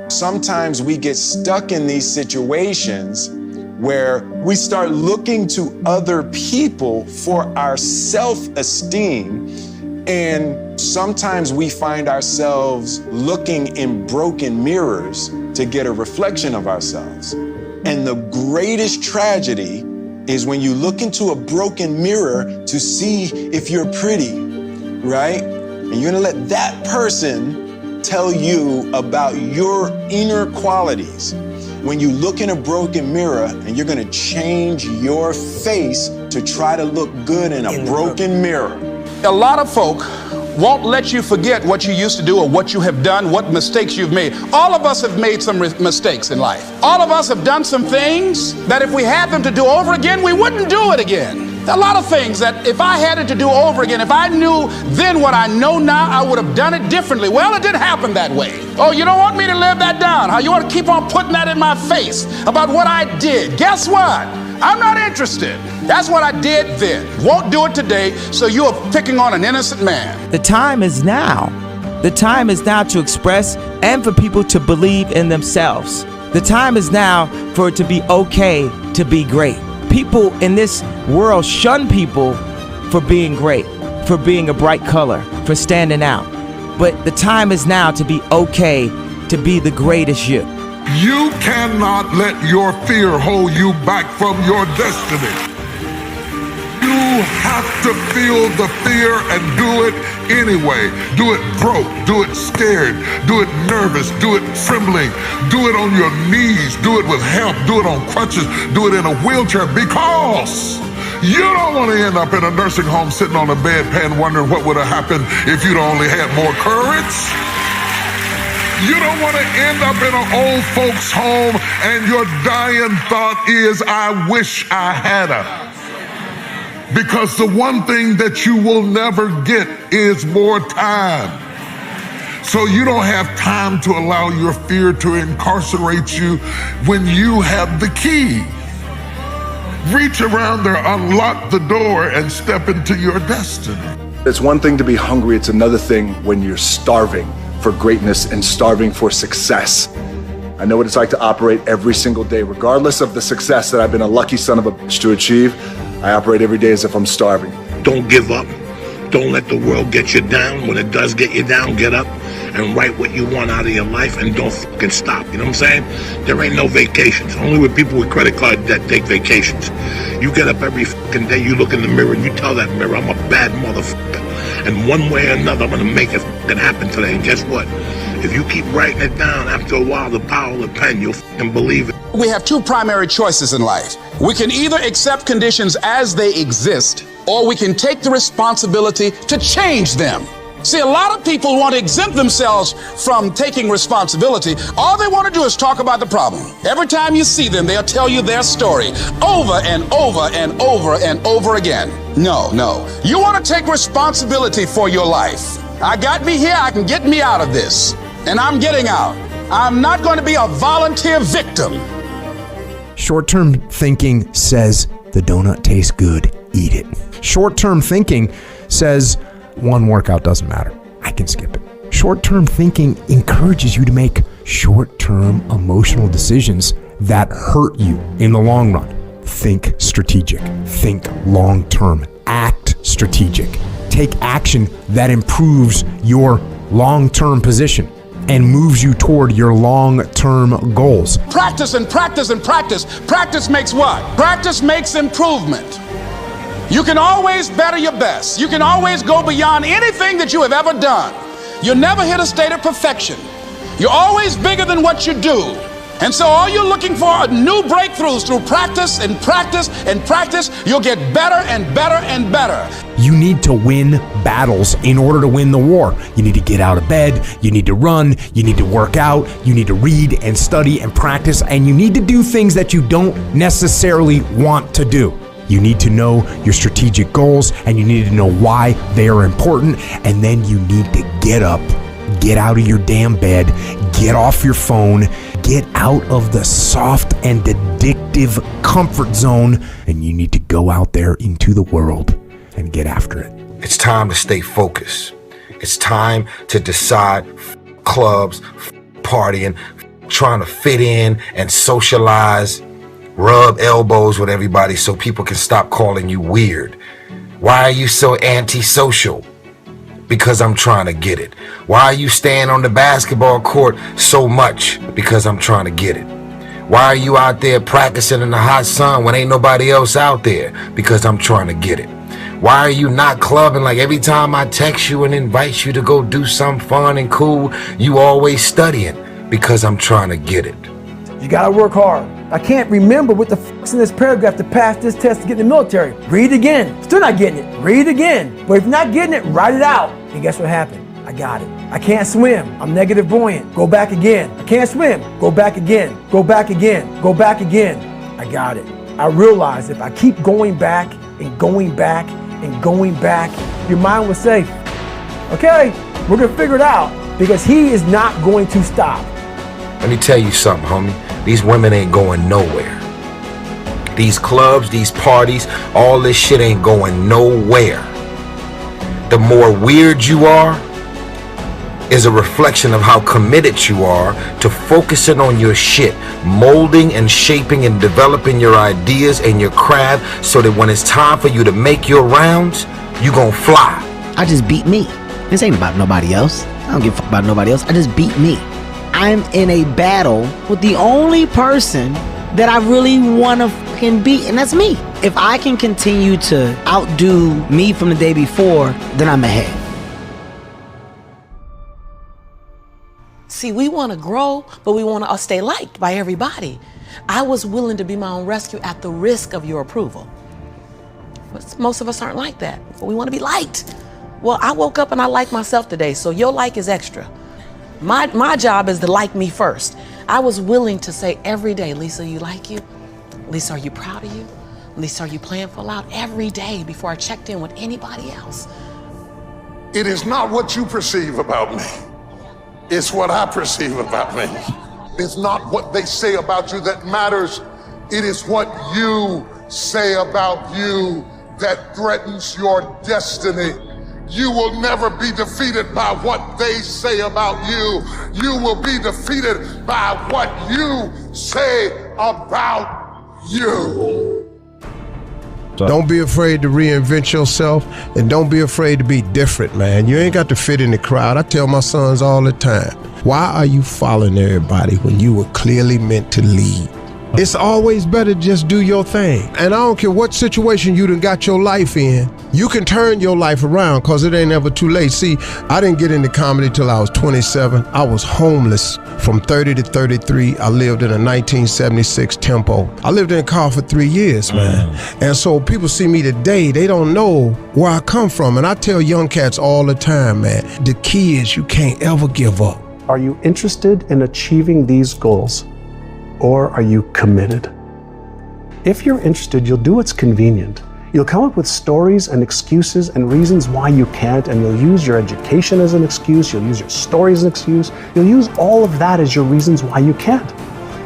Sometimes we get stuck in these situations where we start looking to other people for our self-esteem, and sometimes we find ourselves looking in broken mirrors to get a reflection of ourselves. And the greatest tragedy is when you look into a broken mirror to see if you're pretty, right? And you're gonna let that person tell you about your inner qualities. When you look in a broken mirror and you're gonna change your face to try to look good in a broken mirror. A lot of folk won't let you forget what you used to do or what you have done, what mistakes you've made. All of us have made some mistakes in life. All of us have done some things that if we had them to do over again, we wouldn't do it again. There are a lot of things that if I had it to do over again, if I knew then what I know now, I would have done it differently. Well, it didn't happen that way. Oh, you don't want me to live that down, huh? You want to keep on putting that in my face about what I did. Guess what? I'm not interested. That's what I did then. Won't do it today, so you are picking on an innocent man. The time is now. The time is now to express and for people to believe in themselves. The time is now for it to be okay to be great. People in this world shun people for being great, for being a bright color, for standing out. But the time is now to be okay to be the greatest you. You cannot let your fear hold you back from your destiny. You have to feel the fear and do it anyway. Do it broke, do it scared, do it nervous, do it trembling, do it on your knees, do it with help, do it on crutches, do it in a wheelchair, because you don't want to end up in a nursing home sitting on a bedpan wondering what would have happened if you'd only had more courage. You don't want to end up in an old folks home and your dying thought is, I wish I had her. Because the one thing that you will never get is more time. So you don't have time to allow your fear to incarcerate you when you have the key. Reach around there, unlock the door, and step into your destiny. It's one thing to be hungry, it's another thing when you're starving for greatness and starving for success. I know what it's like to operate every single day, regardless of the success that I've been a lucky son of a bitch to achieve. I operate every day as if I'm starving. Don't give up. Don't let the world get you down. When it does get you down, get up and write what you want out of your life and don't fucking stop. You know what I'm saying? There ain't no vacations. Only with people with credit card debt take vacations. You get up every fucking day, you look in the mirror and you tell that mirror, I'm a bad motherfucker. And one way or another, I'm gonna make it fucking happen today. And guess what? If you keep writing it down, after a while, the power of the pen, you'll fucking believe it. We have two primary choices in life. We can either accept conditions as they exist, or we can take the responsibility to change them. See, a lot of people want to exempt themselves from taking responsibility. All they want to do is talk about the problem. Every time you see them, they'll tell you their story over and over and over and over again. No. You want to take responsibility for your life. I got me here, I can get me out of this. And I'm getting out. I'm not going to be a volunteer victim. Short-term thinking says the donut tastes good, eat it. Short-term thinking says one workout doesn't matter, I can skip it. Short-term thinking encourages you to make short-term emotional decisions that hurt you in the long run. Think strategic, think long-term, act strategic. Take action that improves your long-term position and moves you toward your long-term goals. Practice and practice and practice. Practice makes what? Practice makes improvement. You can always better your best. You can always go beyond anything that you have ever done. You'll never hit a state of perfection. You're always bigger than what you do. And so all you're looking for are new breakthroughs through practice and practice and practice. You'll get better and better and better. You need to win battles in order to win the war. You need to get out of bed, you need to run, you need to work out, you need to read and study and practice, and you need to do things that you don't necessarily want to do. You need to know your strategic goals, and you need to know why they are important, and then you need to get up, get out of your damn bed, get off your phone, get out of the soft and addictive comfort zone, and you need to go out there into the world and get after it. It's time to stay focused. It's time to decide clubs, partying, trying to fit in and socialize, rub elbows with everybody so people can stop calling you weird. Why are you so antisocial? Because I'm trying to get it. Why are you staying on the basketball court so much? Because I'm trying to get it. Why are you out there practicing in the hot sun when ain't nobody else out there? Because I'm trying to get it. Why are you not clubbing like every time I text you and invite you to go do something fun and cool, you always studying? Because I'm trying to get it. You gotta work hard. I can't remember what the fuck's in this paragraph to pass this test to get in the military. Read it again. Still not getting it. Read it again. But if you're not getting it, write it out. And guess what happened? I got it. I can't swim. I'm negative buoyant. Go back again. I can't swim. Go back again. Go back again. Go back again. I got it. I realized if I keep going back and going back and going back, your mind will say, okay, we're gonna figure it out, because he is not going to stop. Let me tell you something, homie. These women ain't going nowhere. These clubs, these parties, all this shit ain't going nowhere. The more weird you are is a reflection of how committed you are to focusing on your shit, molding and shaping and developing your ideas and your craft so that when it's time for you to make your rounds, you gon' fly. I just beat me. This ain't about nobody else. I don't give a fuck about nobody else. I just beat me. I'm in a battle with the only person that I really want to fucking beat, and that's me. If I can continue to outdo me from the day before, then I'm ahead. See, we want to grow, but we want to stay liked by everybody. I was willing to be my own rescue at the risk of your approval. But most of us aren't like that. But we want to be liked. Well, I woke up and I like myself today, so your like is extra. My job is to like me first. I was willing to say every day, Lisa, you like you? Lisa, are you proud of you? Lisa, are you playing full out? Every day before I checked in with anybody else. It is not what you perceive about me. It's what I perceive about me. It's not what they say about you that matters. It is what you say about you that threatens your destiny. You will never be defeated by what they say about you. You will be defeated by what you say about you. Don't be afraid to reinvent yourself, and don't be afraid to be different, man. You ain't got to fit in the crowd. I tell my sons all the time, why are you following everybody when you were clearly meant to lead? It's always better to just do your thing. And I don't care what situation you done got your life in, you can turn your life around, because it ain't ever too late. See, I didn't get into comedy till I was 27. I was homeless from 30 to 33. I lived in a 1976 Tempo. I lived in a car for 3 years, man. And so people see me today, they don't know where I come from. And I tell young cats all the time, man, the key is you can't ever give up. Are you interested in achieving these goals? Or are you committed? If you're interested, you'll do what's convenient. You'll come up with stories and excuses and reasons why you can't, and you'll use your education as an excuse, you'll use your story as an excuse, you'll use all of that as your reasons why you can't.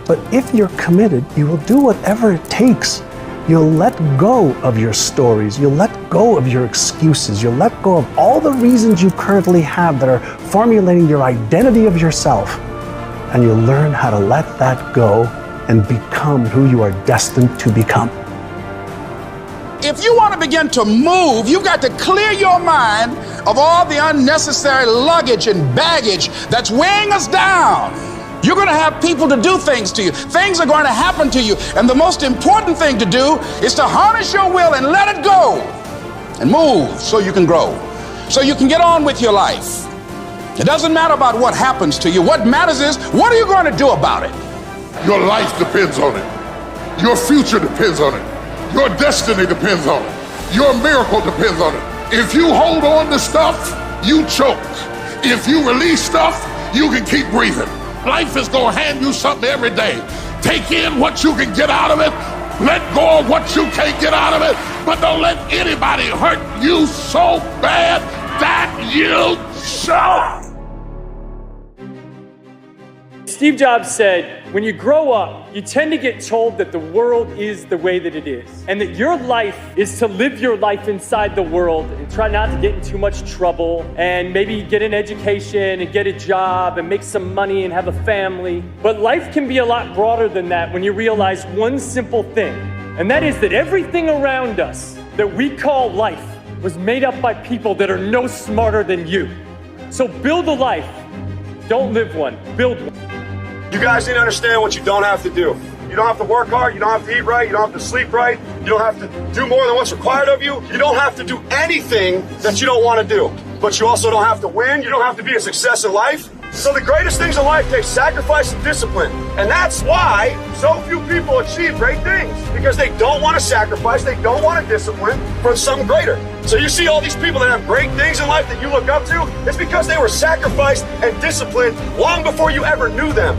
But if you're committed, you will do whatever it takes. You'll let go of your stories, you'll let go of your excuses, you'll let go of all the reasons you currently have that are formulating your identity of yourself. And you'll learn how to let that go and become who you are destined to become. If you want to begin to move, you got to clear your mind of all the unnecessary luggage and baggage that's weighing us down. You're going to have people to do things to you. Things are going to happen to you. And the most important thing to do is to harness your will and let it go and move so you can grow, so you can get on with your life. It doesn't matter about what happens to you. What matters is, what are you going to do about it? Your life depends on it. Your future depends on it. Your destiny depends on it. Your miracle depends on it. If you hold on to stuff, you choke. If you release stuff, you can keep breathing. Life is going to hand you something every day. Take in what you can get out of it. Let go of what you can't get out of it. But don't let anybody hurt you so bad that you choke. Steve Jobs said, when you grow up, you tend to get told that the world is the way that it is, and that your life is to live your life inside the world and try not to get in too much trouble and maybe get an education and get a job and make some money and have a family. But life can be a lot broader than that when you realize one simple thing, and that is that everything around us that we call life was made up by people that are no smarter than you. So build a life. Don't live one, build one. You guys need to understand what you don't have to do. You don't have to work hard, you don't have to eat right, you don't have to sleep right, you don't have to do more than what's required of you. You don't have to do anything that you don't want to do. But you also don't have to win, you don't have to be a success in life. So the greatest things in life take sacrifice and discipline. And that's why so few people achieve great things. Because they don't want to sacrifice, they don't want to discipline for something greater. So you see all these people that have great things in life that you look up to, it's because they were sacrificed and disciplined long before you ever knew them.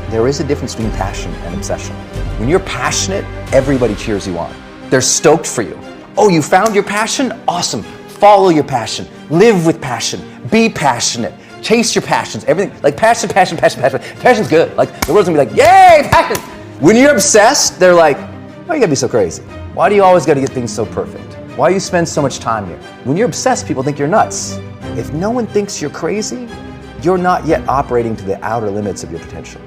There is a difference between passion and obsession. When you're passionate, everybody cheers you on. They're stoked for you. Oh, you found your passion? Awesome. Follow your passion. Live with passion. Be passionate. Chase your passions. Everything, like passion. Passion's good. Like the world's gonna be like, yay, passion. When you're obsessed, they're like, why you gotta be so crazy? Why do you always gotta get things so perfect? Why do you spend so much time here? When you're obsessed, people think you're nuts. If no one thinks you're crazy, you're not yet operating to the outer limits of your potential.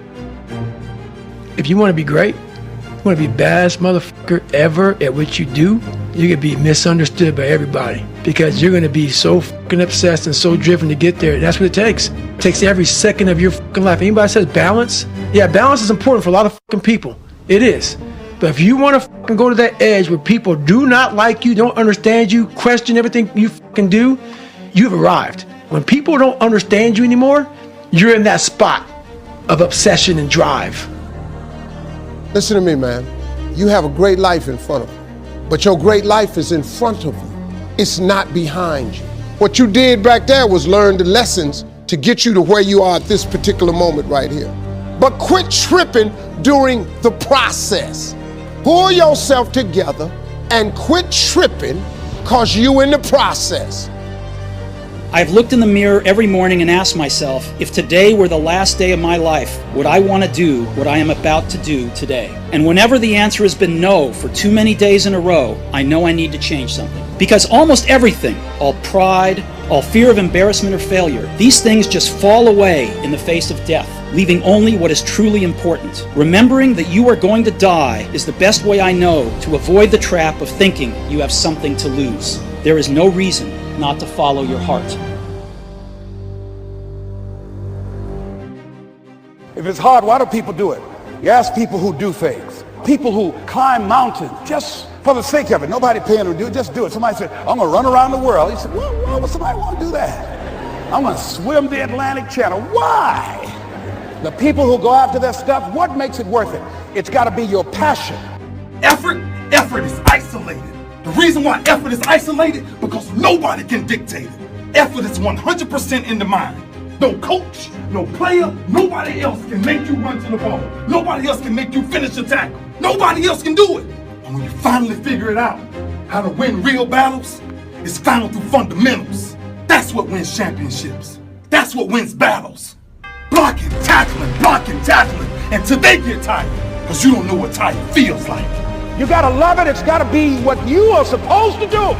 If you want to be great, you want to be the baddest motherfucker ever at what you do, you're going to be misunderstood by everybody because you're going to be so fucking obsessed and so driven to get there. That's what it takes. It takes every second of your fucking life. Anybody says balance? Yeah, balance is important for a lot of fucking people. It is. But if you want to fucking go to that edge where people do not like you, don't understand you, question everything you fucking do, you've arrived. When people don't understand you anymore, you're in that spot of obsession and drive. Listen to me, man. You have a great life in front of you, but your great life is in front of you. It's not behind you. What you did back there was learn the lessons to get you to where you are at this particular moment right here. But quit tripping during the process. Pull yourself together and quit tripping because you in the process. I've looked in the mirror every morning and asked myself, if today were the last day of my life, would I want to do what I am about to do today? And whenever the answer has been no for too many days in a row, I know I need to change something. Because almost everything, all pride, all fear of embarrassment or failure, these things just fall away in the face of death, leaving only what is truly important. Remembering that you are going to die is the best way I know to avoid the trap of thinking you have something to lose. There is no reason not to follow your heart. If it's hard, why do people do it? You ask people who do things. People who climb mountains just for the sake of it. Nobody paying them to do it, just do it. Somebody said, I'm gonna run around the world. He said, why would somebody want to do that? I'm gonna swim the Atlantic Channel. Why? The people who go after that stuff, what makes it worth it? It's gotta be your passion. Effort is isolated. The reason why effort is isolated, because nobody can dictate it. Effort is 100% in the mind. No coach, no player, nobody else can make you run to the ball. Nobody else can make you finish a tackle. Nobody else can do it. And when you finally figure it out, how to win real battles, it's found through fundamentals. That's what wins championships. That's what wins battles. Blocking, tackling, until they get tired. Because you don't know what tired feels like. You gotta love it. It's gotta be what you are supposed to do.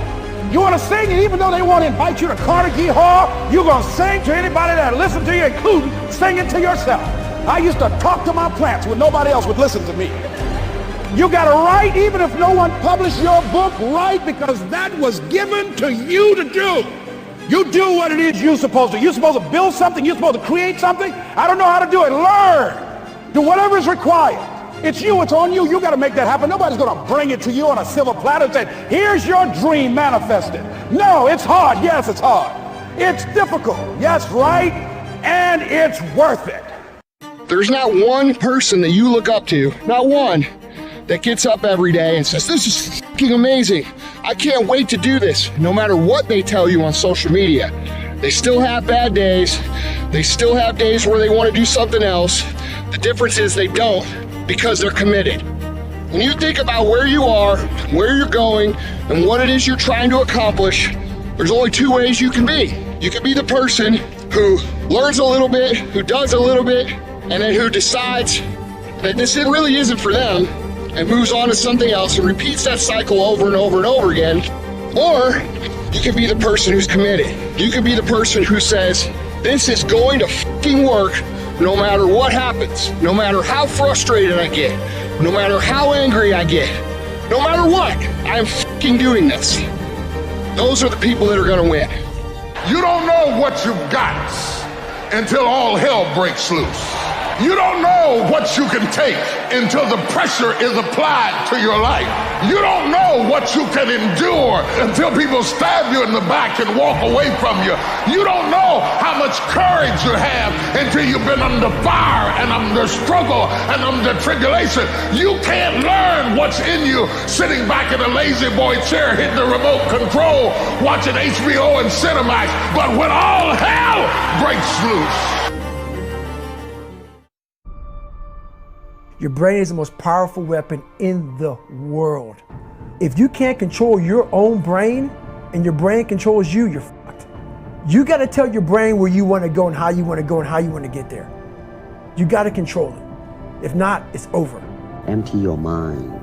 You wanna sing, and even though they want to invite you to Carnegie Hall, you're gonna sing to anybody that listens to you, including singing to yourself. I used to talk to my plants when nobody else would listen to me. You gotta write, even if no one published your book, write, because that was given to you to do. You do what it is you're supposed to. You're supposed to build something. You're supposed to create something. I don't know how to do it. Learn. Do whatever is required. It's you, it's on you. You got to make that happen. Nobody's going to bring it to you on a silver platter and say, here's your dream manifested. No, it's hard. Yes, it's hard. It's difficult. Yes, right. And it's worth it. There's not one person that you look up to, not one, that gets up every day and says, this is fucking amazing. I can't wait to do this. No matter what they tell you on social media. They still have bad days. They still have days where they want to do something else. The difference is they don't, because they're committed. When you think about where you are, where you're going, and what it is you're trying to accomplish, there's only two ways you can be. You can be the person who learns a little bit, who does a little bit, and then who decides that this really isn't for them and moves on to something else and repeats that cycle over and over and over again. Or you can be the person who's committed. You can be the person who says, this is going to fucking work no matter what happens, no matter how frustrated I get, no matter how angry I get, no matter what, I am fucking doing this. Those are the people that are gonna win. You don't know what you've got until all hell breaks loose. You don't know what you can take until the pressure is applied to your life. You don't know what you can endure until people stab you in the back and walk away from you. You don't know how much courage you have until you've been under fire and under struggle and under tribulation. You can't learn what's in you sitting back in a lazy boy chair hitting the remote control watching HBO and Cinemax. But when all hell breaks loose, your brain is the most powerful weapon in the world. If you can't control your own brain and your brain controls you, you're fucked. You gotta tell your brain where you wanna go and how you wanna go and how you wanna get there. You gotta control it. If not, it's over. Empty your mind.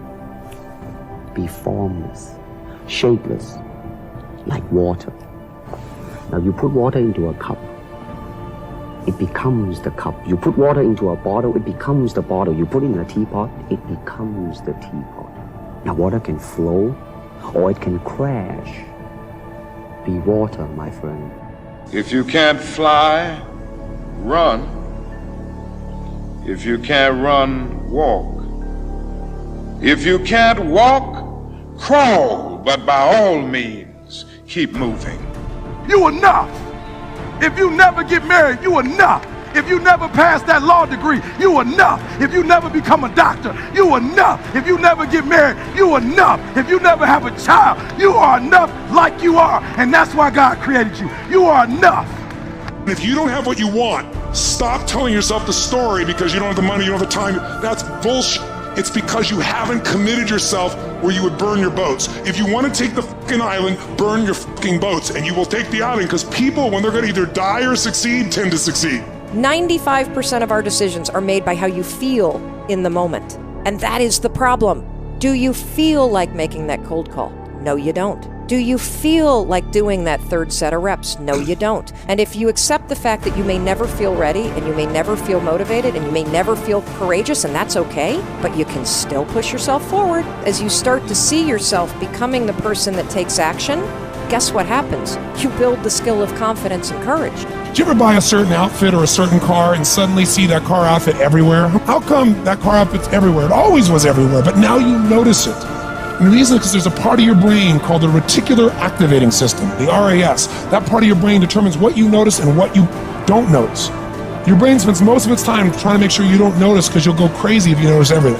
Be formless, shapeless, like water. Now you put water into a cup, it becomes the cup. You put water into a bottle, it becomes the bottle. You put it in a teapot, it becomes the teapot. Now water can flow or it can crash. Be water, my friend. If you can't fly, run. If you can't run, walk. If you can't walk, crawl. But by all means, keep moving. You enough. If you never get married, you enough. If you never pass that law degree, you enough. If you never become a doctor, you enough. If you never get married, you enough. If you never have a child, you are enough like you are. And that's why God created you. You are enough. If you don't have what you want, stop telling yourself the story because you don't have the money, you don't have the time. That's bullshit. It's because you haven't committed yourself where you would burn your boats. If you want to take the fucking island, burn your fucking boats, and you will take the island because people, when they're going to either die or succeed, tend to succeed. 95% of our decisions are made by how you feel in the moment. And that is the problem. Do you feel like making that cold call? No, you don't. Do you feel like doing that third set of reps? No, you don't. And if you accept the fact that you may never feel ready and you may never feel motivated and you may never feel courageous, and that's okay, but you can still push yourself forward. As you start to see yourself becoming the person that takes action, guess what happens? You build the skill of confidence and courage. Did you ever buy a certain outfit or a certain car and suddenly see that car outfit everywhere? How come that car outfit's everywhere? It always was everywhere, but now you notice it. And the reason is because there's a part of your brain called the reticular activating system, the RAS. That part of your brain determines what you notice and what you don't notice. Your brain spends most of its time trying to make sure you don't notice because you'll go crazy if you notice everything.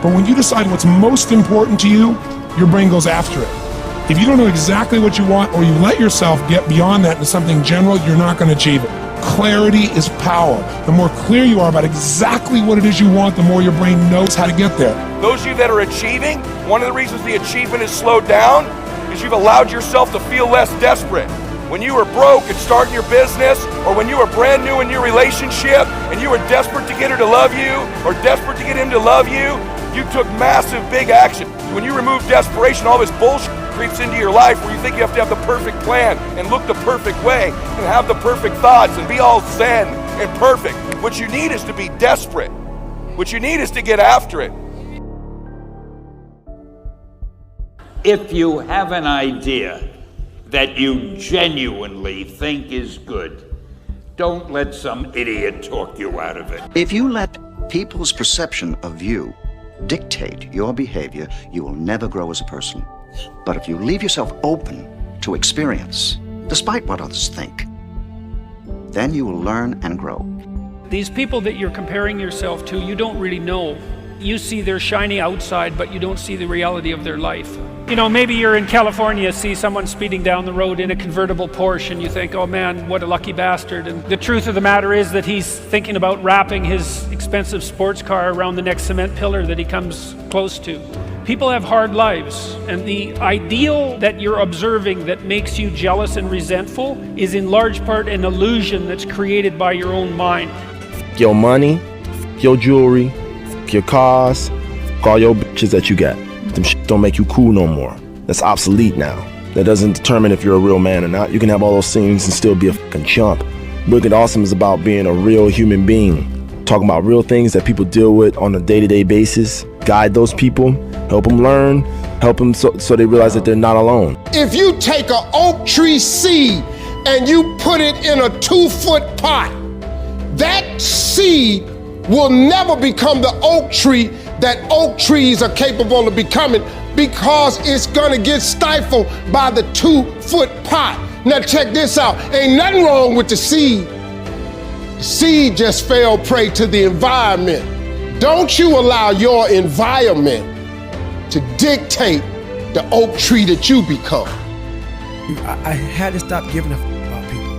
But when you decide what's most important to you, your brain goes after it. If you don't know exactly what you want or you let yourself get beyond that into something general, you're not going to achieve it. Clarity is power. The more clear you are about exactly what it is you want, the more your brain knows how to get there. Those of you that are achieving, one of the reasons the achievement is slowed down is you've allowed yourself to feel less desperate. When you were broke and starting your business, or when you were brand new in your relationship and you were desperate to get her to love you or desperate to get him to love you, you took massive big action. When you remove desperation, all this bullshit creeps into your life where you think you have to have the perfect plan and look the perfect way and have the perfect thoughts and be all zen and perfect. What you need is to be desperate. What you need is to get after it. If you have an idea that you genuinely think is good, don't let some idiot talk you out of it. If you let people's perception of you dictate your behavior, you will never grow as a person. But if you leave yourself open to experience, despite what others think, then you will learn and grow. These people that you're comparing yourself to, you don't really know. You see their shiny outside, but you don't see the reality of their life. You know, maybe you're in California, see someone speeding down the road in a convertible Porsche, and you think, oh man, what a lucky bastard. And the truth of the matter is that he's thinking about wrapping his expensive sports car around the next cement pillar that he comes close to. People have hard lives, and the ideal that you're observing that makes you jealous and resentful is in large part an illusion that's created by your own mind. Your money, your jewelry, your cars, all your bitches that you got. Them shit don't make you cool no more. That's obsolete now. That doesn't determine if you're a real man or not. You can have all those things and still be a fucking chump. Wicked Awesome is about being a real human being. Talking about real things that people deal with on a day-to-day basis. Guide those people, help them learn, help them so they realize that they're not alone. If you take an oak tree seed and you put it in a 2-foot pot, that seed will never become the oak tree that oak trees are capable of becoming, because it's gonna get stifled by the 2-foot pot. Now check this out, ain't nothing wrong with the seed. The seed just fell prey to the environment. Don't you allow your environment to dictate the oak tree that you become. I had to stop giving a about people.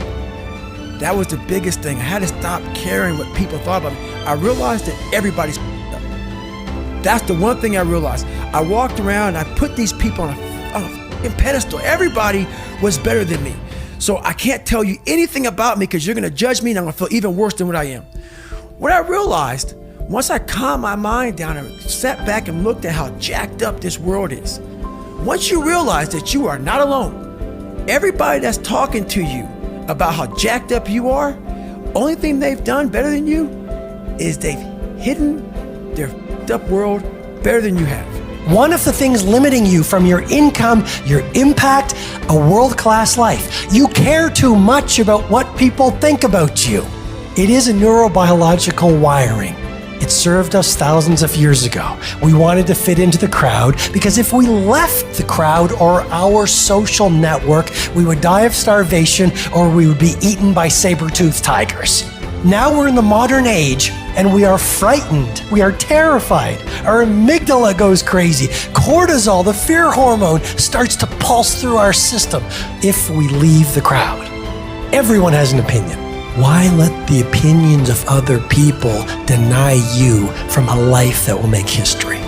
That was the biggest thing. I had to stop caring what people thought about me. I realized that everybody's up. That's the one thing I realized. I walked around and I put these people on a pedestal. Everybody was better than me. So I can't tell you anything about me because you're gonna judge me and I'm gonna feel even worse than what I am. What I realized, once I calmed my mind down and sat back and looked at how jacked up this world is, once you realize that you are not alone, everybody that's talking to you about how jacked up you are, only thing they've done better than you is they've hidden their f***ed up world better than you have. One of the things limiting you from your income, your impact, a world-class life. You care too much about what people think about you. It is a neurobiological wiring. It served us thousands of years ago. We wanted to fit into the crowd because if we left the crowd or our social network, we would die of starvation or we would be eaten by saber-toothed tigers. Now we're in the modern age and we are frightened. We are terrified. Our amygdala goes crazy. Cortisol, the fear hormone, starts to pulse through our system if we leave the crowd. Everyone has an opinion. Why let the opinions of other people deny you from a life that will make history?